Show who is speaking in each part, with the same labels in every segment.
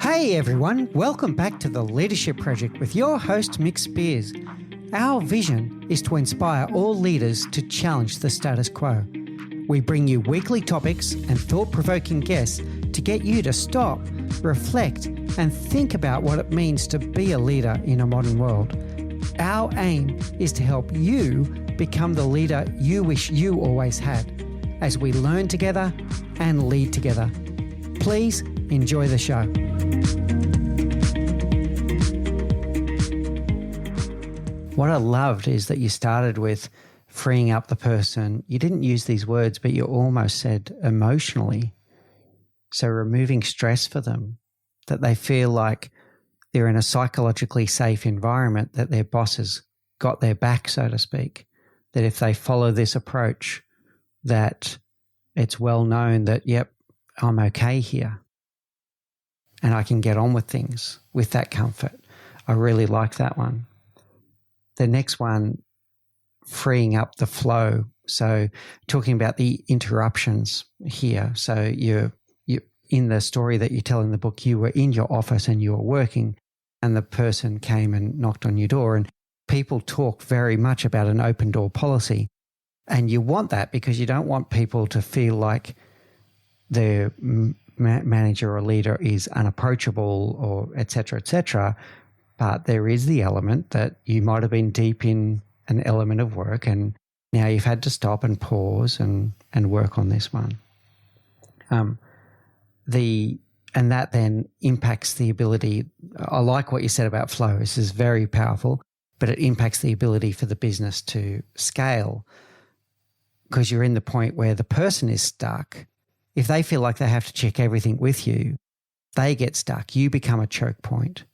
Speaker 1: Hey everyone, welcome back to The Leadership Project with your host Mick Spears. Our vision is to inspire all leaders to challenge the status quo. We bring you weekly topics and thought-provoking guests to get you to stop, reflect, and think about what it means to be a leader in a modern world. Our aim is to help you become the leader you wish you always had, as we learn together and lead together. Please enjoy the show. What I loved is that you started with freeing up the person. You didn't use these words, but you almost said emotionally. So removing stress for them, that they feel like they're in a psychologically safe environment, that their boss has got their back, so to speak, that if they follow this approach, that it's well known that, yep, I'm okay here and I can get on with things with that comfort. I really like that one. The next one, freeing up the flow. So talking about the interruptions here. So you're in the story that you tell in the book, you were in your office and you were working and the person came and knocked on your door, and people talk very much about an open door policy. And you want that because you don't want people to feel like their manager or leader is unapproachable or et cetera, but there is the element that you might have been deep in an element of work and now you've had to stop and pause and work on this one. And that then impacts the ability. I like what you said about flow. This is very powerful, but it impacts the ability for the business to scale because you're in the point where the person is stuck. If they feel like they have to check everything with you, they get stuck. You become a choke point.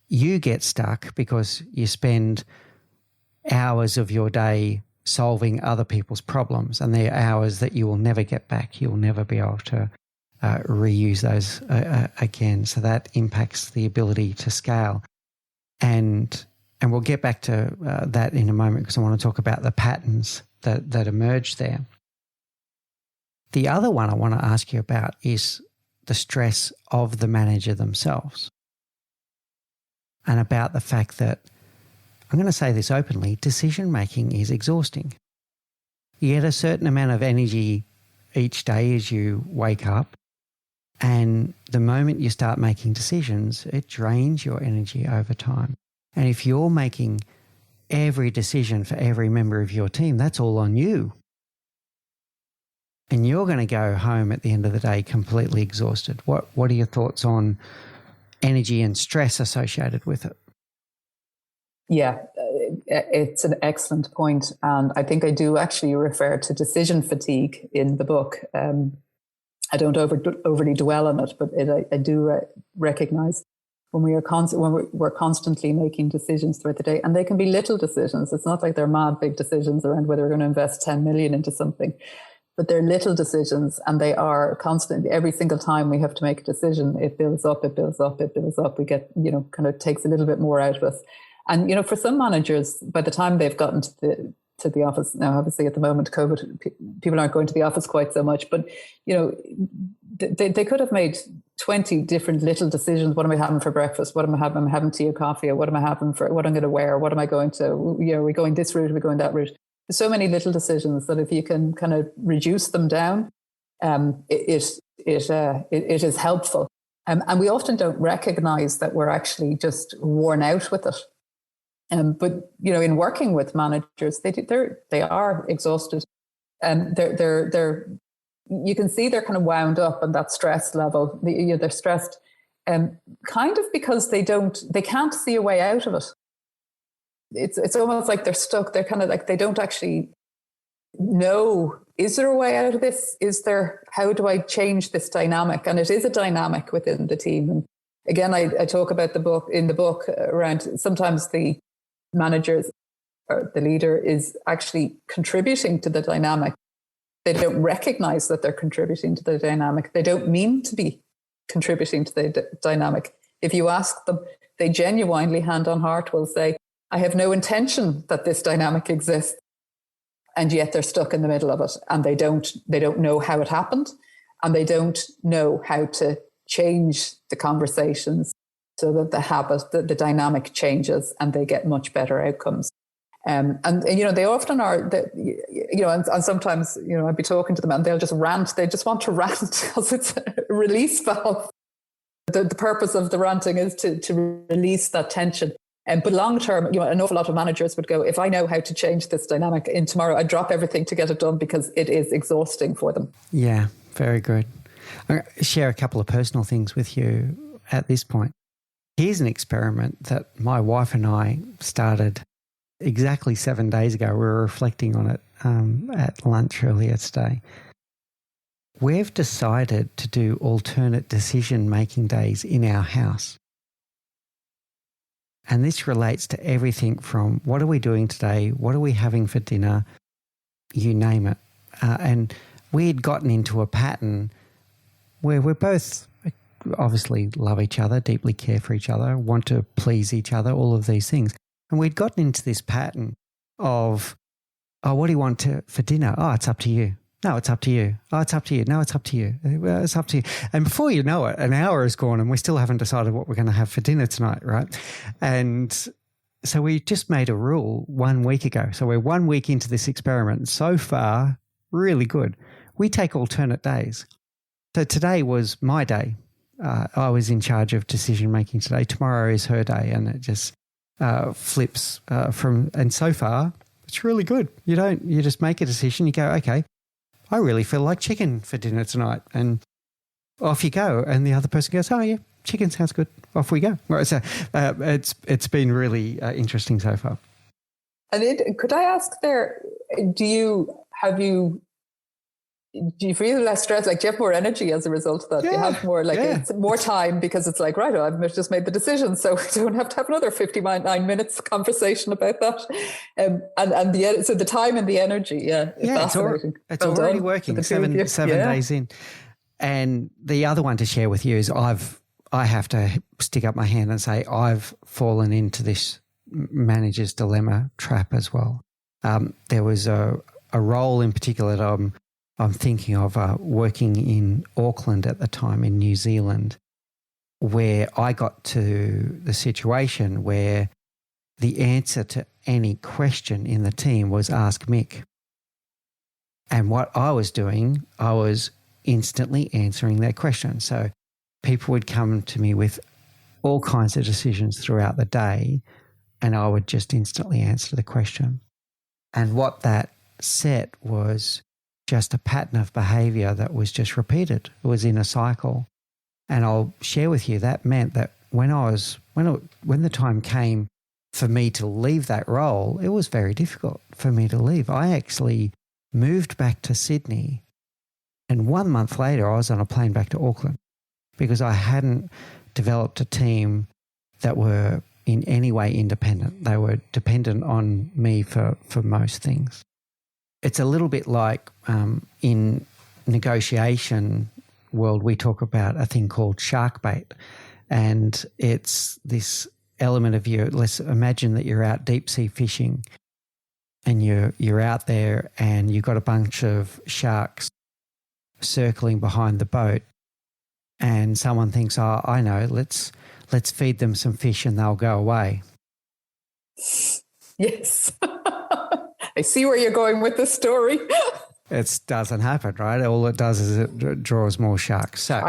Speaker 1: You get stuck because you spend hours of your day solving other people's problems, and they're hours that you will never get back. You'll never be able to reuse those again. So that impacts the ability to scale. And we'll get back to that in a moment because I want to talk about the patterns that emerge there. The other one I want to ask you about is the stress of the manager themselves, and about the fact that, I'm going to say this openly, decision-making is exhausting. You get a certain amount of energy each day as you wake up, and the moment you start making decisions, it drains your energy over time. And if you're making every decision for every member of your team, that's all on you. And you're going to go home at the end of the day completely exhausted. What are your thoughts on energy and stress associated with it?
Speaker 2: Yeah, it's an excellent point. And I think I do actually refer to decision fatigue in the book. I don't overly dwell on it, but I do recognize when we're constantly making decisions throughout the day, and they can be little decisions. It's not like they're mad big decisions around whether we're going to invest 10 million into something, but they're little decisions, and they are constantly. Every single time we have to make a decision, it builds up, it builds up, it builds up. We get, kind of takes a little bit more out of us. And, for some managers, by the time they've gotten to the office, now obviously at the moment, COVID, people aren't going to the office quite so much, but, they could have made 20 different little decisions. What am I having for breakfast? What am I having? Am I having tea or coffee? Or what am I having for, what I'm going to wear? What am I going to, are we going this route? Are we going that route? There's so many little decisions that if you can kind of reduce them down, it is helpful. And we often don't recognize that we're actually just worn out with it. But in working with managers, they are exhausted, and they're you can see they're kind of wound up on that stress level. They're stressed, kind of because they can't see a way out of it. It's almost like they're stuck. They're kind of like they don't actually know, is there a way out of this? How do I change this dynamic? And it is a dynamic within the team. And again, I talk about in the book around sometimes the managers or the leader is actually contributing to the dynamic. They don't recognize that they're contributing to the dynamic. They don't mean to be contributing to the dynamic. If you ask them, they genuinely, hand on heart, will say, I have no intention that this dynamic exists. and yet they're stuck in the middle of it, and they don't know how it happened, and they don't know how to change the conversations so that the habit, the dynamic changes, and they get much better outcomes. And they often are, and sometimes, I'd be talking to them and they'll just rant. They just want to rant because it's a release valve. The purpose of the ranting is to release that tension. But long term, an awful lot of managers would go, if I know how to change this dynamic in tomorrow, I'd drop everything to get it done because it is exhausting for them.
Speaker 1: Yeah, very good. I'll share a couple of personal things with you at this point. Here's an experiment that my wife and I started exactly 7 days ago. We were reflecting on it at lunch earlier today. We've decided to do alternate decision-making days in our house. And this relates to everything from what are we doing today, what are we having for dinner, you name it. And we had gotten into a pattern where we're both obviously love each other, deeply care for each other, want to please each other, all of these things. And we'd gotten into this pattern of, oh, what do you want for dinner? Oh, it's up to you. No, it's up to you. Oh, it's up to you. No, it's up to you. Well, it's up to you. And before you know it, an hour has gone and we still haven't decided what we're going to have for dinner tonight, right? And so we just made a rule 1 week ago. So we're 1 week into this experiment. So far, really good. We take alternate days. So today was my day. I was in charge of decision making today. Tomorrow is her day, and it just flips from. And so far, it's really good. You just make a decision. You go, okay, I really feel like chicken for dinner tonight, and off you go. And the other person goes, oh yeah, chicken sounds good. Off we go. Right, so it's been really interesting so far.
Speaker 2: And could I ask there? Do you feel less stressed? Like, do you have more energy as a result of that?
Speaker 1: Yeah,
Speaker 2: you have more, it's more time because it's like, right, I've just made the decision, so I don't have to have another 59 minutes conversation about that. So the time and the energy, fascinating.
Speaker 1: It's already working. Seven days in. And the other one to share with you is I have to stick up my hand and say I've fallen into this manager's dilemma trap as well. There was a role in particular that I'm thinking of working in Auckland at the time in New Zealand, where I got to the situation where the answer to any question in the team was ask Mick. And what I was doing, I was instantly answering their question. So people would come to me with all kinds of decisions throughout the day, and I would just instantly answer the question. And what that set was just a pattern of behavior that was just repeated. It was in a cycle. And I'll share with you that meant that when the time came for me to leave that role, it was very difficult for me to leave. I actually moved back to Sydney, and 1 month later I was on a plane back to Auckland because I hadn't developed a team that were in any way independent. They were dependent on me for most things. It's a little bit like in negotiation world, we talk about a thing called shark bait, and it's this element of let's imagine that you're out deep sea fishing and you're out there and you've got a bunch of sharks circling behind the boat, and someone thinks, oh, I know, let's feed them some fish and they'll go away.
Speaker 2: Yes. I see where you're going with the story.
Speaker 1: It doesn't happen, right? All it does is it draws more sharks. So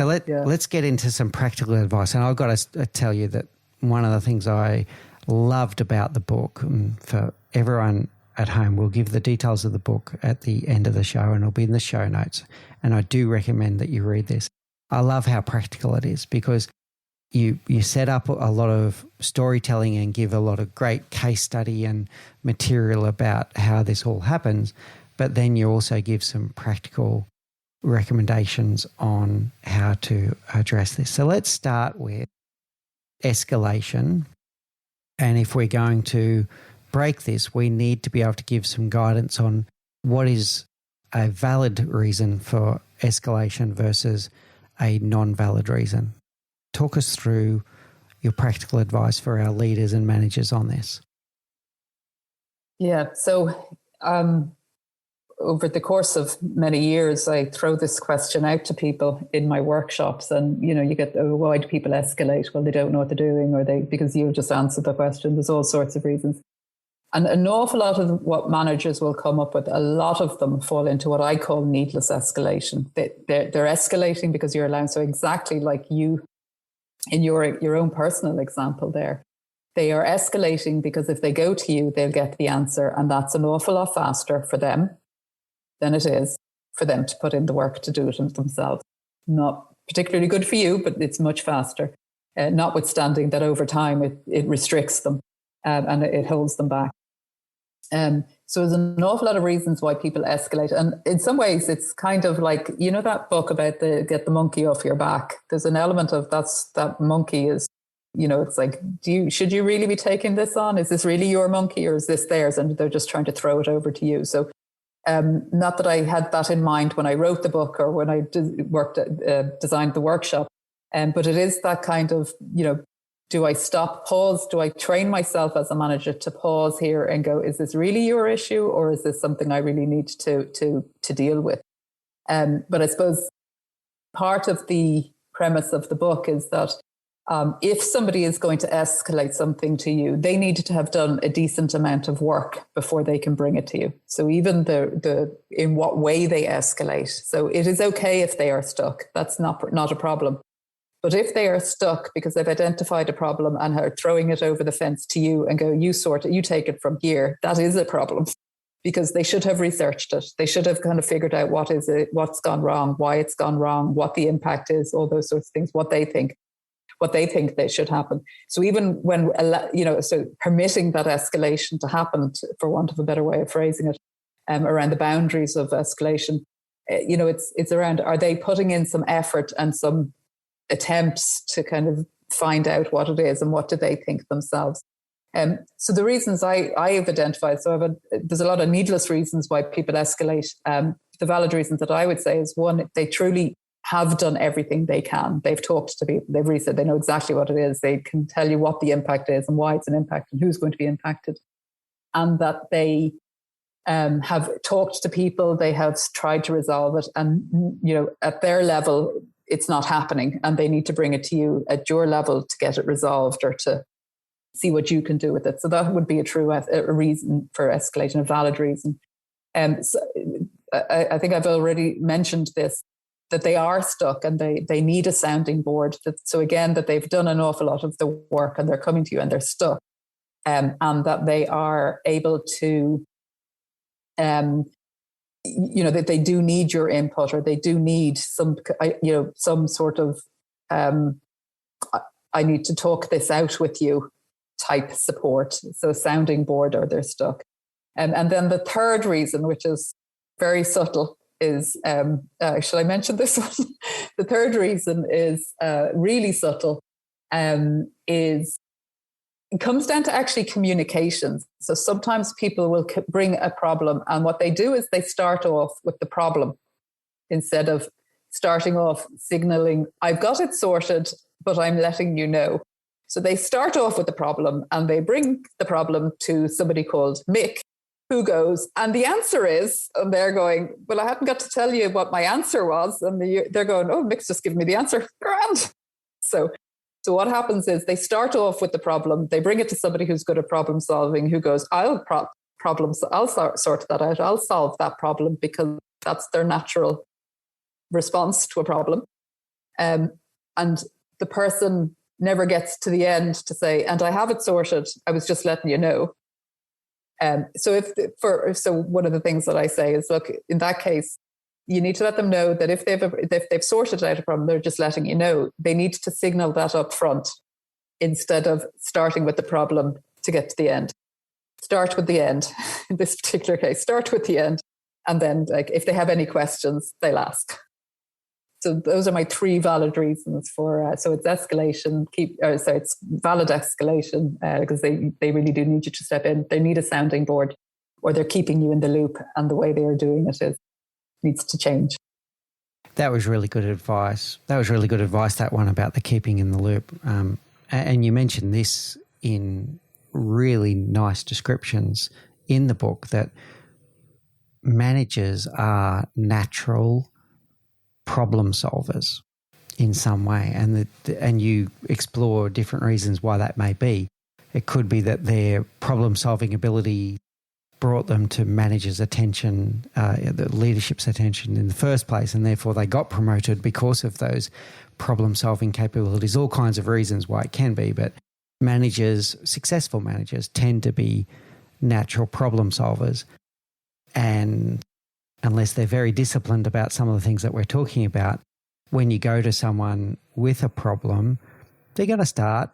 Speaker 1: let's get into some practical advice. And I've got to tell you that one of the things I loved about the book, and for everyone at home, we'll give the details of the book at the end of the show and it'll be in the show notes. And I do recommend that you read this. I love how practical it is because you set up a lot of storytelling and give a lot of great case study and material about how this all happens, but then you also give some practical recommendations on how to address this. So let's start with escalation. And if we're going to break this, we need to be able to give some guidance on what is a valid reason for escalation versus a non-valid reason. Talk us through your practical advice for our leaders and managers on this.
Speaker 2: Yeah. So over the course of many years, I throw this question out to people in my workshops, and you get, why do people escalate? Well, they don't know what they're doing, or because you just answered the question. There's all sorts of reasons. And an awful lot of what managers will come up with, a lot of them fall into what I call needless escalation. They're escalating because you're allowing. So exactly like you in your own personal example there, they are escalating because if they go to you, they'll get the answer. And that's an awful lot faster for them than it is for them to put in the work to do it themselves. Not particularly good for you, but it's much faster, notwithstanding that over time it restricts them and it holds them back. So there's an awful lot of reasons why people escalate. And in some ways, it's kind of like, that book about get the monkey off your back. There's an element of that monkey is, it's like, should you really be taking this on? Is this really your monkey or is this theirs? And they're just trying to throw it over to you. So not that I had that in mind when I wrote the book or when I designed the workshop, but it is that kind of, do I stop, pause? Do I train myself as a manager to pause here and go, is this really your issue or is this something I really need to deal with? But I suppose part of the premise of the book is that if somebody is going to escalate something to you, they need to have done a decent amount of work before they can bring it to you. So even the in what way they escalate. So it is okay if they are stuck. That's not a problem. But if they are stuck because they've identified a problem and are throwing it over the fence to you and go, you sort it, you take it from here, that is a problem because they should have researched it. They should have kind of figured out what is it, what's gone wrong, why it's gone wrong, what the impact is, all those sorts of things, what they think they should happen. So even when, so permitting that escalation to happen, for want of a better way of phrasing it, around the boundaries of escalation, it's around, are they putting in some effort and some attempts to kind of find out what it is and what do they think themselves. So the reasons I have identified, there's a lot of needless reasons why people escalate. The valid reasons that I would say is one, they truly have done everything they can. They've talked to people, they've researched, they know exactly what it is. They can tell you what the impact is and why it's an impact and who's going to be impacted. And that they have talked to people, they have tried to resolve it. And, at their level, it's not happening and they need to bring it to you at your level to get it resolved or to see what you can do with it. So that would be a reason for escalation, a valid reason. So I think I've already mentioned this, that they are stuck and they need a sounding board. So again, that they've done an awful lot of the work and they're coming to you and they're stuck, and that they are able to that they do need your input or they do need some sort of, I need to talk this out with you type support. So sounding board or they're stuck. And then the third reason, which is very subtle, is, shall I mention this one? The third reason is really subtle, is it comes down to actually communications. So sometimes people will bring a problem and what they do is they start off with the problem instead of starting off signaling, I've got it sorted, but I'm letting you know. So they start off with the problem and they bring the problem to somebody called Mick, who goes, and the answer is, and they're going, well, I hadn't got to tell you what my answer was. And they're going, oh, Mick's just giving me the answer. Grand. So what happens is they start off with the problem. They bring it to somebody who's good at problem solving, who goes, I'll sort that out. I'll solve that problem because that's their natural response to a problem. And the person never gets to the end to say, and I have it sorted. I was just letting you know. So one of the things that I say is, look, in that case, you need to let them know that if they've sorted out a problem, they're just letting you know. They need to signal that up front instead of starting with the problem to get to the end. Start with the end. In this particular case, start with the end. And then if they have any questions, they'll ask. So those are my three valid reasons for, so it's escalation, it's valid escalation because they really do need you to step in. They need a sounding board or they're keeping you in the loop and the way they are doing it needs to change.
Speaker 1: That was really good advice. That one about the keeping in the loop. And you mentioned this in really nice descriptions in the book, that managers are natural problem solvers in some way, and you explore different reasons why that may be. It could be that their problem-solving ability brought them to managers' attention, the leadership's attention in the first place, and therefore they got promoted because of those problem-solving capabilities. All kinds of reasons why it can be, but managers, successful managers, tend to be natural problem solvers, and unless they're very disciplined about some of the things that we're talking about, when you go to someone with a problem, they're going to start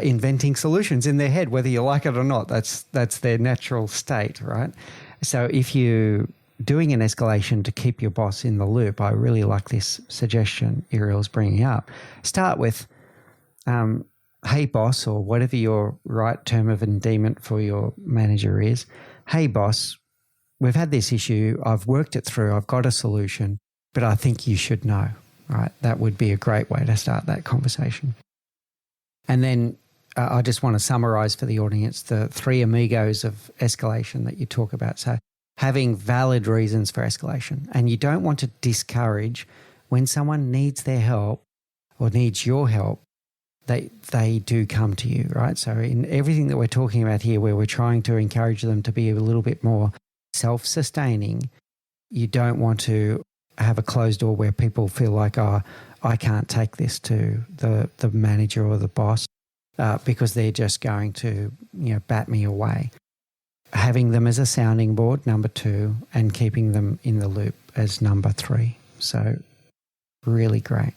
Speaker 1: inventing solutions in their head, whether you like it or not. That's their natural state, right? So if you're doing an escalation to keep your boss in the loop, I really like this suggestion Irial's bringing up. Start with, hey, boss, or whatever your right term of endearment for your manager is. Hey, boss, we've had this issue. I've worked it through. I've got a solution, but I think you should know, right? That would be a great way to start that conversation. And then I just want to summarize for the audience the three amigos of escalation that you talk about. So having valid reasons for escalation, and you don't want to discourage when someone needs their help or needs your help, they do come to you, right? So in everything that we're talking about here, where we're trying to encourage them to be a little bit more self-sustaining, you don't want to have a closed door where people feel like, oh, I can't take this to the manager or the boss because they're just going to, bat me away. Having them as a sounding board, number 2, and keeping them in the loop as number 3. So really great.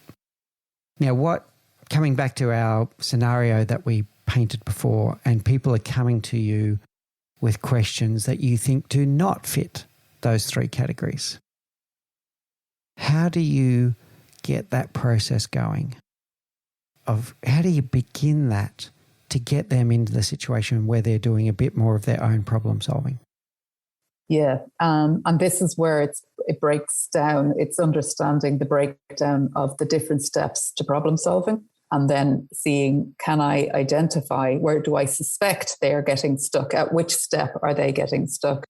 Speaker 1: Now, coming back to our scenario that we painted before, and people are coming to you with questions that you think do not fit those 3 categories. How do you get that process going? How do you begin that to get them into the situation where they're doing a bit more of their own problem solving?
Speaker 2: Yeah, and this is where it breaks down. It's understanding the breakdown of the different steps to problem solving, and then seeing, can I identify where do I suspect they're getting stuck? At which step are they getting stuck?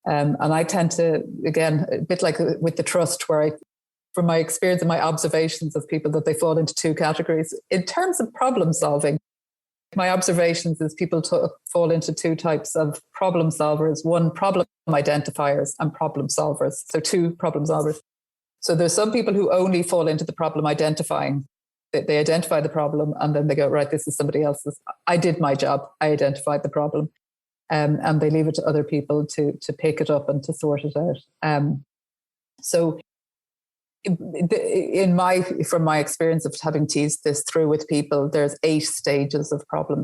Speaker 2: And I tend to, again, a bit like with the trust, where from my experience and my observations of people, that they fall into 2 categories. In terms of problem solving, my observations is people fall into 2 types of problem solvers. 1, problem identifiers, and problem solvers. So 2 problem solvers. So there's some people who only fall into the problem identifying. They identify the problem and then they go, right, this is somebody else's. I did my job. I identified the problem. And they leave it to other people to pick it up and to sort it out. So from my experience of having teased this through with people, there's 8 stages of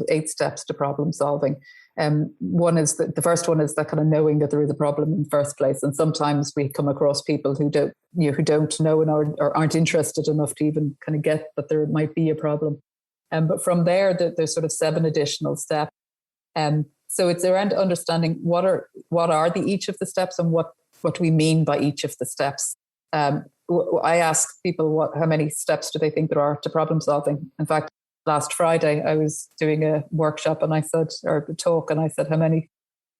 Speaker 2: 8 steps to problem solving. One is the first one is that kind of knowing that there is a problem in the first place. And sometimes we come across people who don't know or aren't interested enough to even kind of get that there might be a problem. But from there, there's sort of 7 additional steps. So it's around understanding what are each of the steps and what do we mean by each of the steps. I ask people how many steps do they think there are to problem solving. In fact, last Friday I was doing a workshop and I said, or a talk, and I said, how many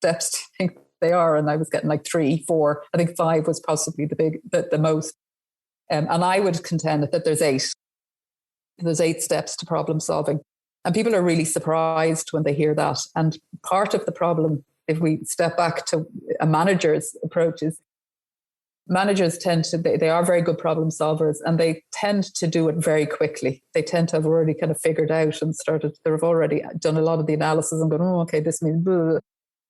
Speaker 2: steps do you think they are? And I was getting like 3, 4. I think 5 was possibly the most. And I would contend that there's 8. There's 8 steps to problem solving. And people are really surprised when they hear that. And part of the problem, if we step back to a manager's approaches, managers they are very good problem solvers, and they tend to do it very quickly. They tend to have already kind of figured out and they've already done a lot of the analysis and gone, oh, okay, this means blah.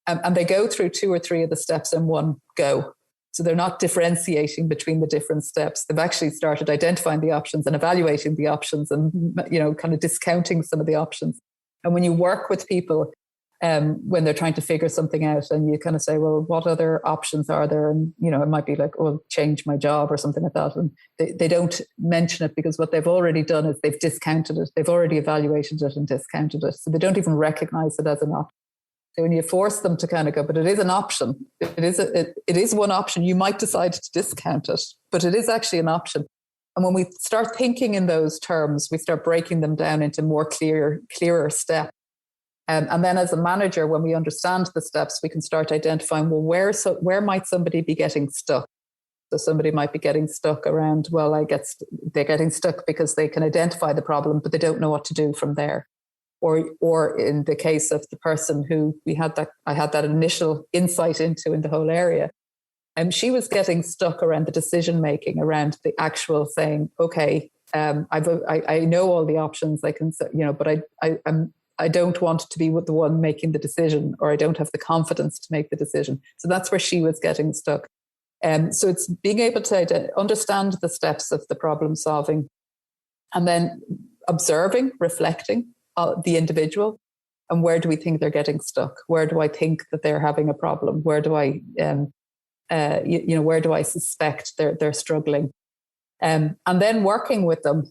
Speaker 2: And they go through 2 or 3 of the steps in one go. So they're not differentiating between the different steps. They've actually started identifying the options and evaluating the options and, kind of discounting some of the options. And when you work with people, when they're trying to figure something out, and you kind of say, well, what other options are there? And, it might be like, oh, change my job or something like that. And they don't mention it because what they've already done is they've discounted it. They've already evaluated it and discounted it. So they don't even recognize it as an option. So when you force them to kind of go, but it is an option. It is one option. You might decide to discount it, but it is actually an option. And when we start thinking in those terms, we start breaking them down into more clearer steps. And then as a manager, when we understand the steps, we can start identifying, well, where might somebody be getting stuck? So somebody might be getting stuck around, well, they're getting stuck because they can identify the problem, but they don't know what to do from there. Or in the case of the person who I had that initial insight into in the whole area, she was getting stuck around the decision making, around the actual saying, okay, I know all the options I can, but I don't want to be the one making the decision, or I don't have the confidence to make the decision. So that's where she was getting stuck. So it's being able to understand the steps of the problem solving, and then observing, reflecting the individual, and where do we think they're getting stuck? Where do I think that they're having a problem? Where do I, where do I suspect they're struggling? And then working with them,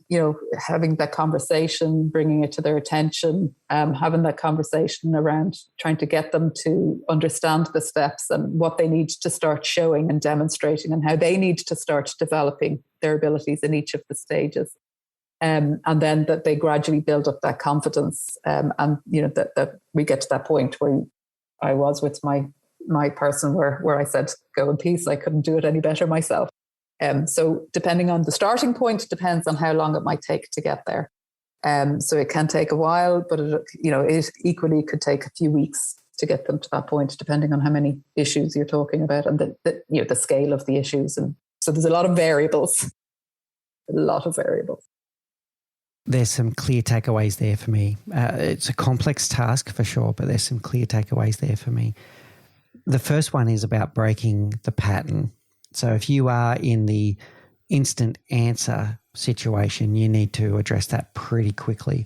Speaker 2: having that conversation, bringing it to their attention, having that conversation around trying to get them to understand the steps and what they need to start showing and demonstrating, and how they need to start developing their abilities in each of the stages. And then that they gradually build up that confidence, and that we get to that point where I was with my person where I said, go in peace. I couldn't do it any better myself. So depending on the starting point, depends on how long it might take to get there. So it can take a while, but it equally could take a few weeks to get them to that point, depending on how many issues you're talking about and the scale of the issues. And so there's a lot of variables.
Speaker 1: There's some clear takeaways there for me. It's a complex task for sure, but there's some clear takeaways there for me. The first one is about breaking the pattern. So if you are in the instant answer situation, you need to address that pretty quickly.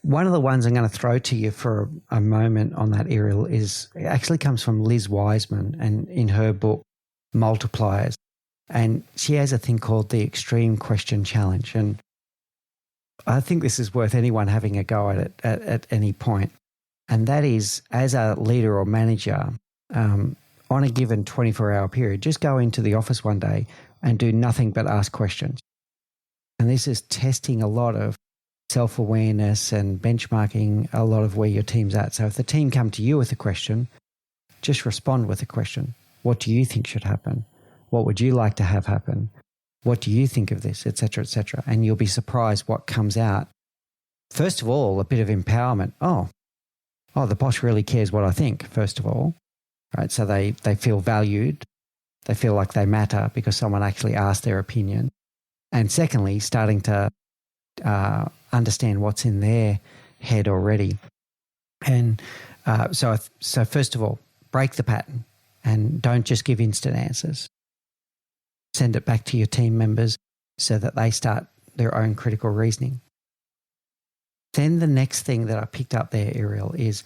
Speaker 1: One of the ones I'm going to throw to you for a moment on that, Irial, it actually comes from Liz Wiseman, and in her book, Multipliers. And she has a thing called the Extreme Question Challenge. And I think this is worth anyone having a go at it at any point. And that is, as a leader or manager, on a given 24-hour period, just go into the office one day and do nothing but ask questions. And this is testing a lot of self-awareness and benchmarking a lot of where your team's at. So if the team come to you with a question, just respond with a question. What do you think should happen? What would you like to have happen? What do you think of this, et cetera, et cetera? And you'll be surprised what comes out. First of all, a bit of empowerment. Oh, the boss really cares what I think, first of all. Right, so they feel valued, they feel like they matter because someone actually asked their opinion. And secondly, starting to understand what's in their head already. And so first of all, break the pattern and don't just give instant answers. Send it back to your team members so that they start their own critical reasoning. Then the next thing that I picked up there, Irial, is,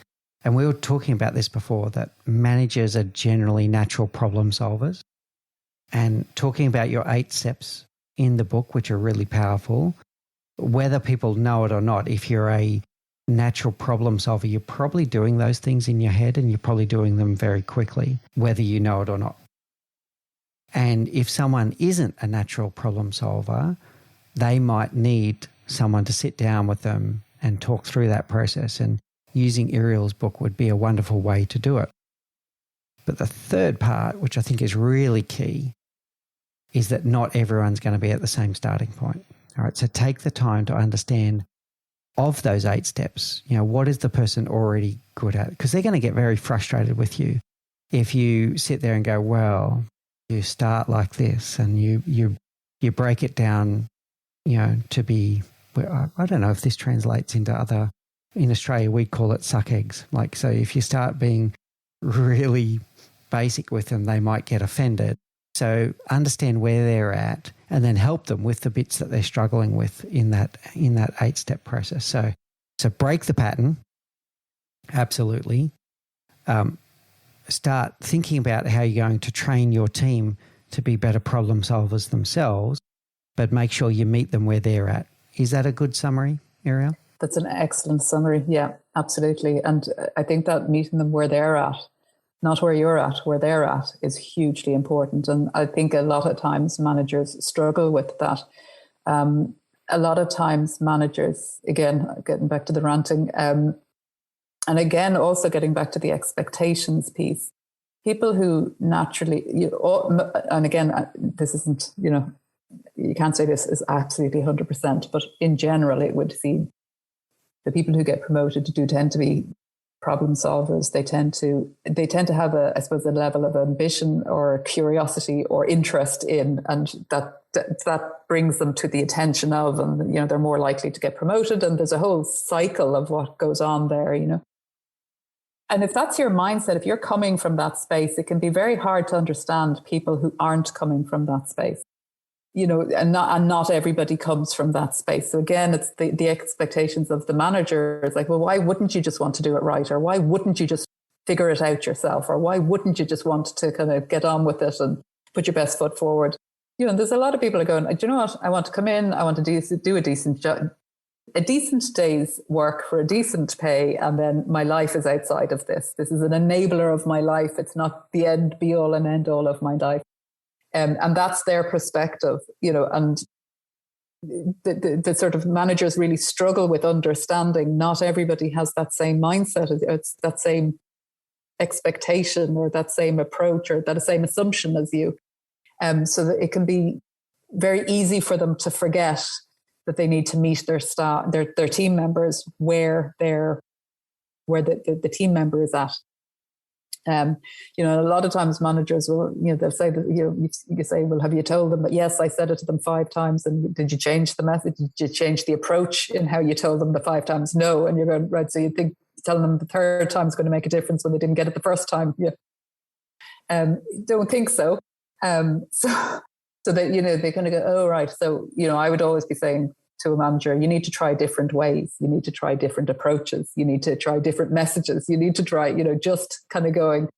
Speaker 1: and we were talking about this before, that managers are generally natural problem solvers. And talking about your 8 steps in the book, which are really powerful, whether people know it or not, if you're a natural problem solver, you're probably doing those things in your head and you're probably doing them very quickly, whether you know it or not. And if someone isn't a natural problem solver, they might need someone to sit down with them and talk through that process. And using Irial's book would be a wonderful way to do it. But the third part, which I think is really key, is that not everyone's going to be at the same starting point. All right, so take the time to understand of those 8 steps, what is the person already good at? Because they're going to get very frustrated with you if you sit there and go, well, you start like this and you break it down, to be, I don't know if this translates into other, in Australia, we call it suck eggs. Like, so if you start being really basic with them, they might get offended. So understand where they're at and then help them with the bits that they're struggling with in that 8-step process. So break the pattern. Absolutely. Start thinking about how you're going to train your team to be better problem solvers themselves, but make sure you meet them where they're at. Is that a good summary, Irial?
Speaker 2: That's an excellent summary. Yeah, absolutely. And I think that meeting them where they're at, not where you're at, where they're at, is hugely important. And I think a lot of times managers struggle with that. A lot of times managers, again, getting back to the ranting, And again, also getting back to the expectations piece, people who naturally, and again, this isn't, you can't say this is absolutely 100%, but in general, it would seem the people who get promoted do tend to be problem solvers. They tend to have a level of ambition or curiosity or interest in, and that brings them to the attention of, and they're more likely to get promoted. And there's a whole cycle of what goes on there, And if that's your mindset, if you're coming from that space, it can be very hard to understand people who aren't coming from that space. And not everybody comes from that space. So again, it's the expectations of the manager. It's like, well, why wouldn't you just want to do it right? Or why wouldn't you just figure it out yourself? Or why wouldn't you just want to kind of get on with it and put your best foot forward? There's a lot of people are going, do you know what? I want to come in, I want to do a decent job, a decent day's work for a decent pay, and then my life is outside of this. This is an enabler of my life. It's not the end, be all and end all of my life. And that's their perspective, and the sort of managers really struggle with understanding not everybody has that same mindset, it's that same expectation or that same approach or that same assumption as you. So that it can be very easy for them to forget that they need to meet their staff, their team members where the team member is at. A lot of times managers will, they'll say that, you say, well, have you told them? But yes, I said it to them 5 times. And did you change the message? Did you change the approach in how you told them the 5 times? No. And you're going, right. So you think telling them the 3rd time is going to make a difference when they didn't get it the 1st time. Yeah. Don't think so. So that, they kind of go, oh, right. So, I would always be saying to a manager, you need to try different ways. You need to try different approaches. You need to try different messages. You need to try, just kind of going,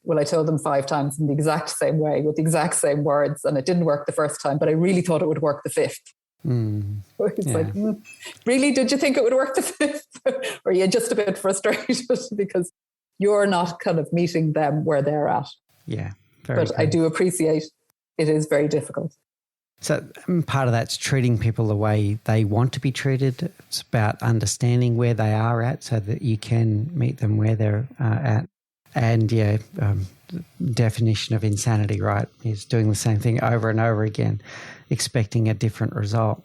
Speaker 2: well, I told them 5 times in the exact same way with the exact same words, and it didn't work the 1st time, but I really thought it would work the 5th. It's like, really, did you think it would work the 5th? Or are you just a bit frustrated because you're not kind of meeting them where they're at?
Speaker 1: Yeah.
Speaker 2: But I do appreciate it is very difficult.
Speaker 1: So part of that's treating people the way they want to be treated. It's about understanding where they are at so that you can meet them where they're at. And definition of insanity, right, is doing the same thing over and over again, expecting a different result.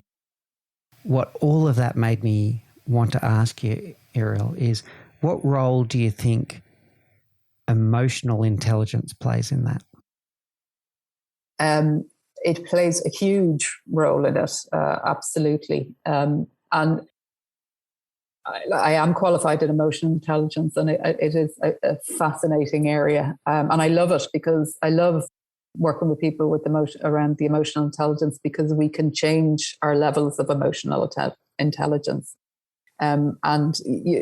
Speaker 1: What all of that made me want to ask you, Irial, is what role do you think emotional intelligence plays in that?
Speaker 2: It plays a huge role in it, absolutely. And I am qualified in emotional intelligence, and it is a fascinating area. And I love it because I love working with people with around the emotional intelligence, because we can change our levels of emotional intelligence. And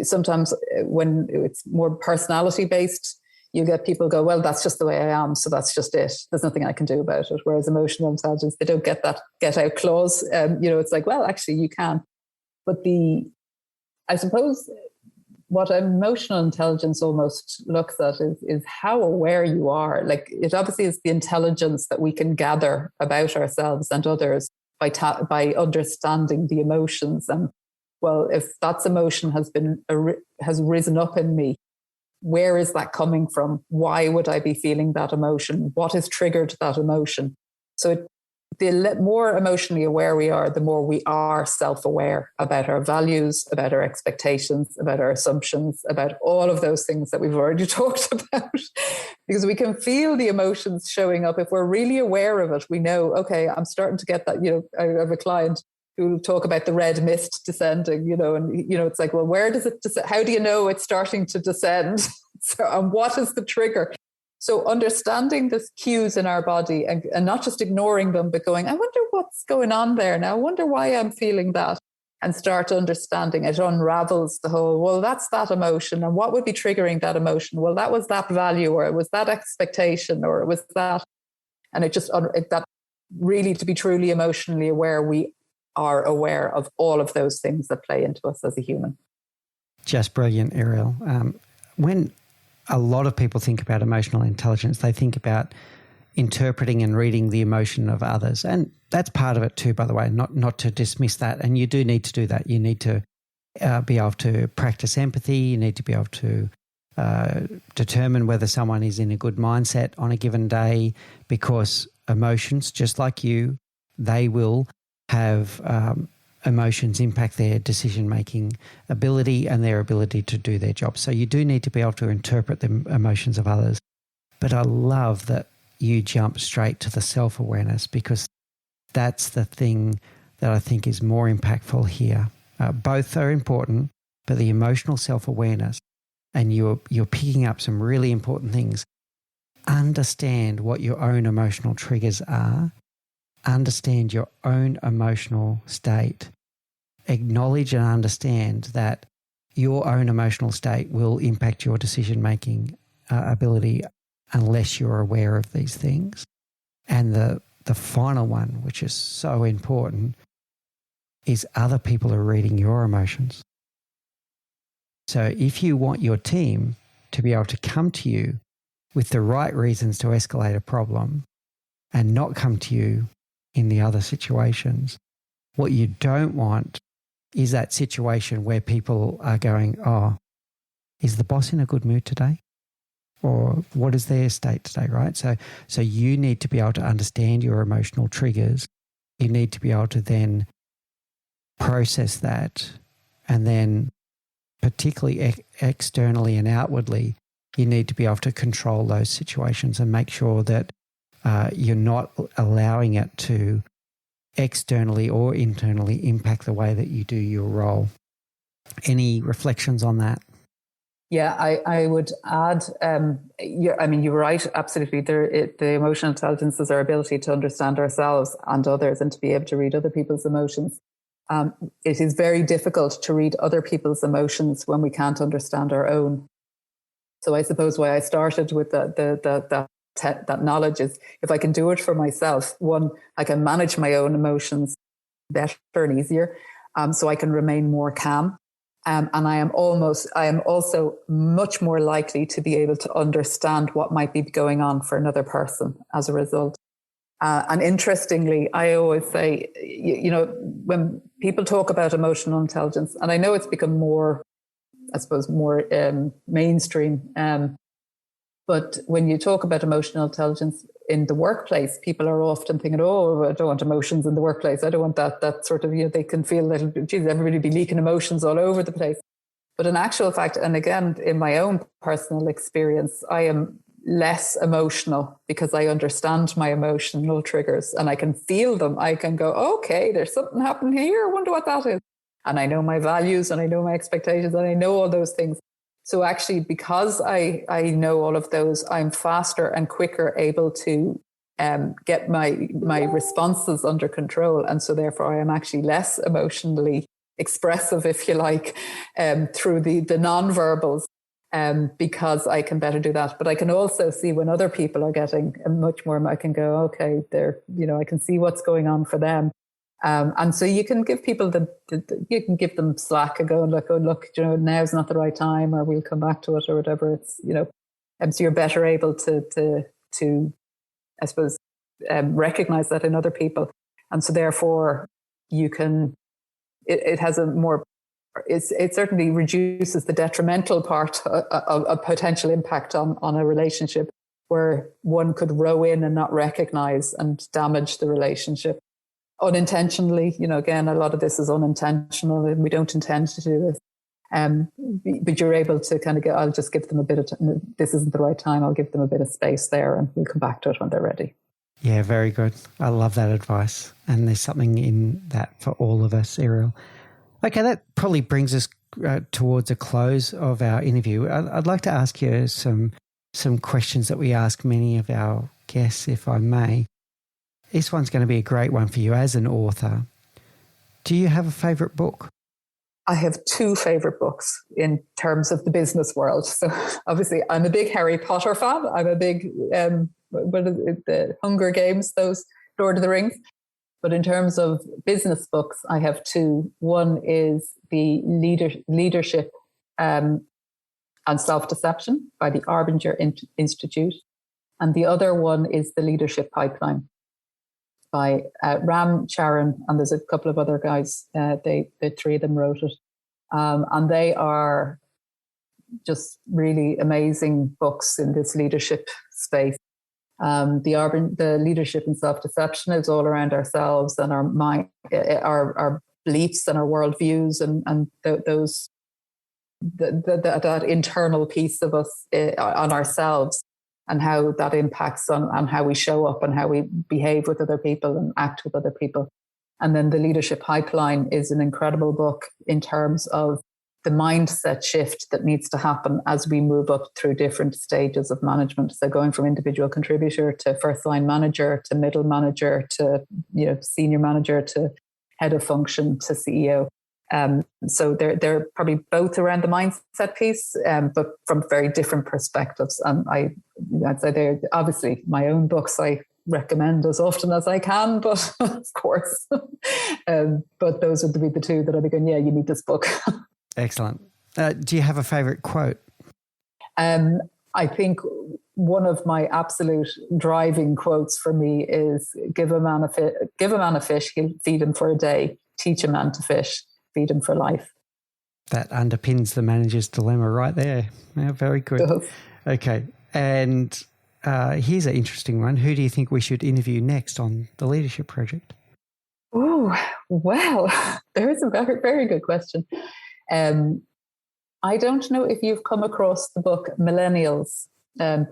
Speaker 2: sometimes when it's more personality based, you get people go, well, that's just the way I am, so that's just it. There's nothing I can do about it. Whereas emotional intelligence, they don't get that get out clause. It's like, well, actually you can. But I suppose what emotional intelligence almost looks at is how aware you are. Like, it obviously is the intelligence that we can gather about ourselves and others by understanding the emotions. And well, if that emotion has risen up in me, where is that coming from? Why would I be feeling that emotion? What has triggered that emotion? So the more emotionally aware we are, the more we are self-aware about our values, about our expectations, about our assumptions, about all of those things that we've already talked about. Because we can feel the emotions showing up. If we're really aware of it, we know, okay, I'm starting to get that. I have a client who talk about the red mist descending, and, it's like, well, where does it descend? How do you know it's starting to descend? And what is the trigger? So understanding the cues in our body and not just ignoring them, but going, I wonder what's going on there now. I wonder why I'm feeling that, and start understanding. It unravels the whole, well, that's that emotion. And what would be triggering that emotion? Well, that was that value, or it was that expectation, or it was that. And that really, to be truly emotionally aware, we are aware of all of those things that play into us as a human.
Speaker 1: Just brilliant, Irial. When a lot of people think about emotional intelligence, they think about interpreting and reading the emotion of others. And that's part of it too, by the way, not to dismiss that. And you do need to do that. You need to be able to practice empathy. You need to be able to determine whether someone is in a good mindset on a given day, because emotions, just like you, they will have emotions impact their decision-making ability and their ability to do their job. So you do need to be able to interpret the emotions of others. But I love that you jump straight to the self-awareness, because that's the thing that I think is more impactful here. Both are important, but the emotional self-awareness, and you're picking up some really important things. Understand what your own emotional triggers are. Understand your own emotional state. Acknowledge and understand that your own emotional state will impact your decision-making ability unless you're aware of these things. And the final one, which is so important, is other people are reading your emotions. So if you want your team to be able to come to you with the right reasons to escalate a problem and not come to you in the other situations, what you don't want is that situation where people are going, oh, is the boss in a good mood today? Or what is their state today, right? So you need to be able to understand your emotional triggers. You need to be able to then process that, and then particularly externally and outwardly, you need to be able to control those situations and make sure that you're not allowing it to externally or internally impact the way that you do your role. Any reflections on that?
Speaker 2: Yeah, I would add, you're right, absolutely. The emotional intelligence is our ability to understand ourselves and others and to be able to read other people's emotions. It is very difficult to read other people's emotions when we can't understand our own. So I suppose why I started with that knowledge is, if I can do it for myself, one, I can manage my own emotions better and easier, so I can remain more calm. And I am also much more likely to be able to understand what might be going on for another person as a result. And interestingly, I always say, when people talk about emotional intelligence, and I know it's become more, I suppose, more mainstream, but when you talk about emotional intelligence in the workplace, people are often thinking, oh, I don't want emotions in the workplace. I don't want that sort of, they can feel that, geez, everybody be leaking emotions all over the place. But in actual fact, and again, in my own personal experience, I am less emotional because I understand my emotional triggers and I can feel them. I can go, okay, there's something happening here. I wonder what that is. And I know my values and I know my expectations and I know all those things. So actually, because I know all of those, I'm faster and quicker able to get my responses under control. And so therefore I am actually less emotionally expressive, if you like, through the nonverbals. Because I can better do that. But I can also see when other people are getting much more, I can go, okay, I can see what's going on for them. And so you can give people you can give them slack and go, look, now's not the right time, or we'll come back to it, or whatever. It's, so you're better able to I suppose, recognize that in other people. And so therefore you can, it has a more, it certainly reduces the detrimental part of potential impact on a relationship where one could row in and not recognize and damage the relationship unintentionally. Again, a lot of this is unintentional and we don't intend to do this. But you're able to kind of go, I'll just give them a bit of time. This isn't the right time. I'll give them a bit of space there and we'll come back to it when they're ready.
Speaker 1: Yeah, very good. I love that advice. And there's something in that for all of us, Irial. Okay, that probably brings us towards a close of our interview. I'd like to ask you some questions that we ask many of our guests, if I may. This one's going to be a great one for you as an author. Do you have a favourite book?
Speaker 2: I have two favourite books in terms of the business world. So obviously I'm a big Harry Potter fan. I'm a big, the Hunger Games, those Lord of the Rings. But in terms of business books, I have two. One is the Leadership and Self-Deception by the Arbinger Institute. And the other one is The Leadership Pipeline by Ram Charan. And there's a couple of other guys. The three of them wrote it. And they are just really amazing books in this leadership space. The leadership and self-deception is all around ourselves and our mind, our beliefs and our worldviews, and those that internal piece of us on ourselves, and how that impacts on how we show up and how we behave with other people and act with other people. And then the Leadership Pipeline is an incredible book in terms of the mindset shift that needs to happen as we move up through different stages of management. So going from individual contributor to first line manager to middle manager to senior manager to head of function to CEO. So they're probably both around the mindset piece, but from very different perspectives. And I'd say they're obviously my own books I recommend as often as I can, but of course. But those would be the two that I'd be going, yeah, you need this book. Excellent.
Speaker 1: Do you have a favorite quote?
Speaker 2: I think one of my absolute driving quotes for me is give a man a fish, he'll feed him for a day. Teach a man to fish, feed him for life.
Speaker 1: That underpins the manager's dilemma right there. Yeah, very good. Okay. And here's an interesting one. Who do you think we should interview next on the Leadership Project?
Speaker 2: Oh, well, there is a very, very good question. I don't know if you've come across the book Millennials,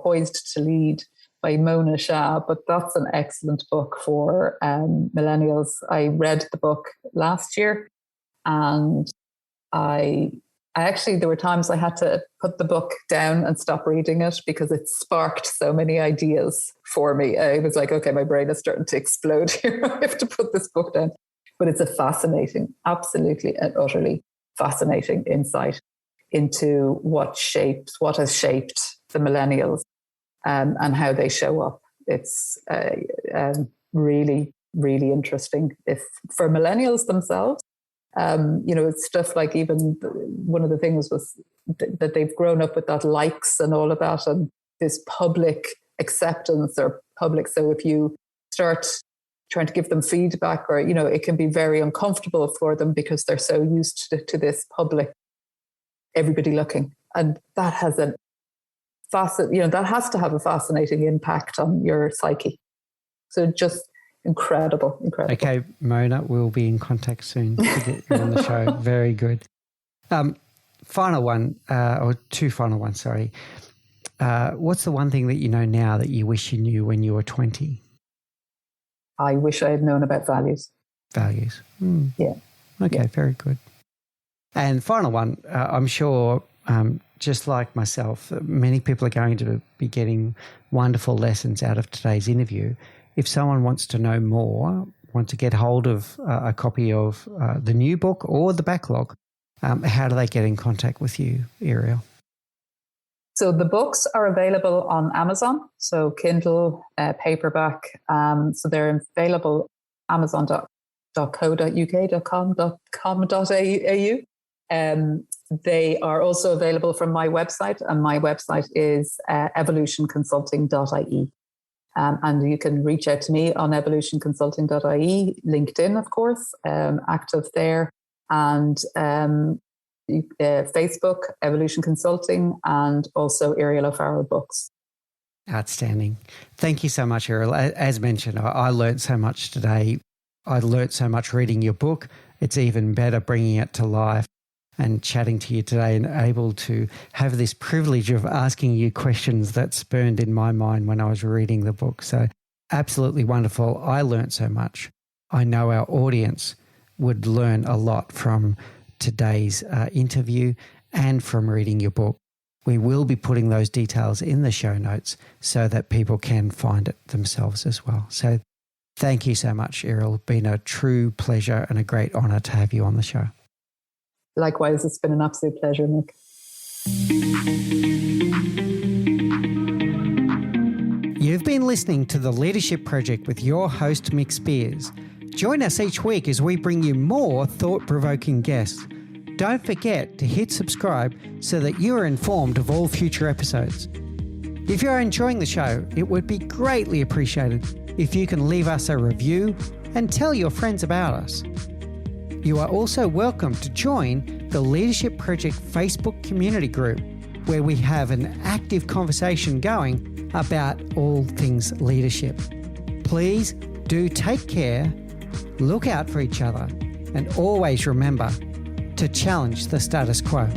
Speaker 2: Poised to Lead by Mona Shah, but that's an excellent book for millennials. I read the book last year, and I actually, there were times I had to put the book down and stop reading it because it sparked so many ideas for me. I was like, okay, my brain is starting to explode here. I have to put this book down. But it's a fascinating, absolutely and utterly fascinating insight into what has shaped the millennials and how they show up. It's really, really interesting. If for millennials themselves, it's stuff like, even one of the things was that they've grown up with that likes and all of that, and this public acceptance or public. So if you start trying to give them feedback, or it can be very uncomfortable for them because they're so used to this public, everybody looking, and that has that has to have a fascinating impact on your psyche. So just incredible.
Speaker 1: Okay, Mona, we'll be in contact soon to get you on the show. Very good. Final one, or two final ones, sorry. What's the one thing that you know now that you wish you knew when you were 20?
Speaker 2: I wish I had known about values.
Speaker 1: Values.
Speaker 2: Yeah.
Speaker 1: Okay, very good. And final one, I'm sure, just like myself, many people are going to be getting wonderful lessons out of today's interview. If someone wants to know more, want to get hold of a copy of the new book or the backlog, how do they get in contact with you, Irial?
Speaker 2: So the books are available on Amazon, so Kindle, paperback. So they're available amazon.co.uk.com.au. They are also available from my website, and my website is evolutionconsulting.ie. And you can reach out to me on evolutionconsulting.ie, LinkedIn, of course, active there, and Facebook, Evolution Consulting, and also Irial O'Farrell Books.
Speaker 1: Outstanding. Thank you so much, Irial. As mentioned, I learned so much today. I learned so much reading your book. It's even better bringing it to life and chatting to you today, and able to have this privilege of asking you questions that spurned in my mind when I was reading the book. So absolutely wonderful. I learned so much. I know our audience would learn a lot from today's interview and from reading your book. We will be putting those details in the show notes so that people can find it themselves as well. So thank you so much, Irial. It's been a true pleasure and a great honour to have you on the show.
Speaker 2: Likewise, it's been an absolute pleasure, Nick.
Speaker 1: You've been listening to The Leadership Project with your host, Mick Spears. Join us each week as we bring you more thought-provoking guests. Don't forget to hit subscribe so that you are informed of all future episodes. If you're enjoying the show, it would be greatly appreciated if you can leave us a review and tell your friends about us. You are also welcome to join the Leadership Project Facebook community group, where we have an active conversation going about all things leadership. Please do take care, look out for each other, and always remember to challenge the status quo.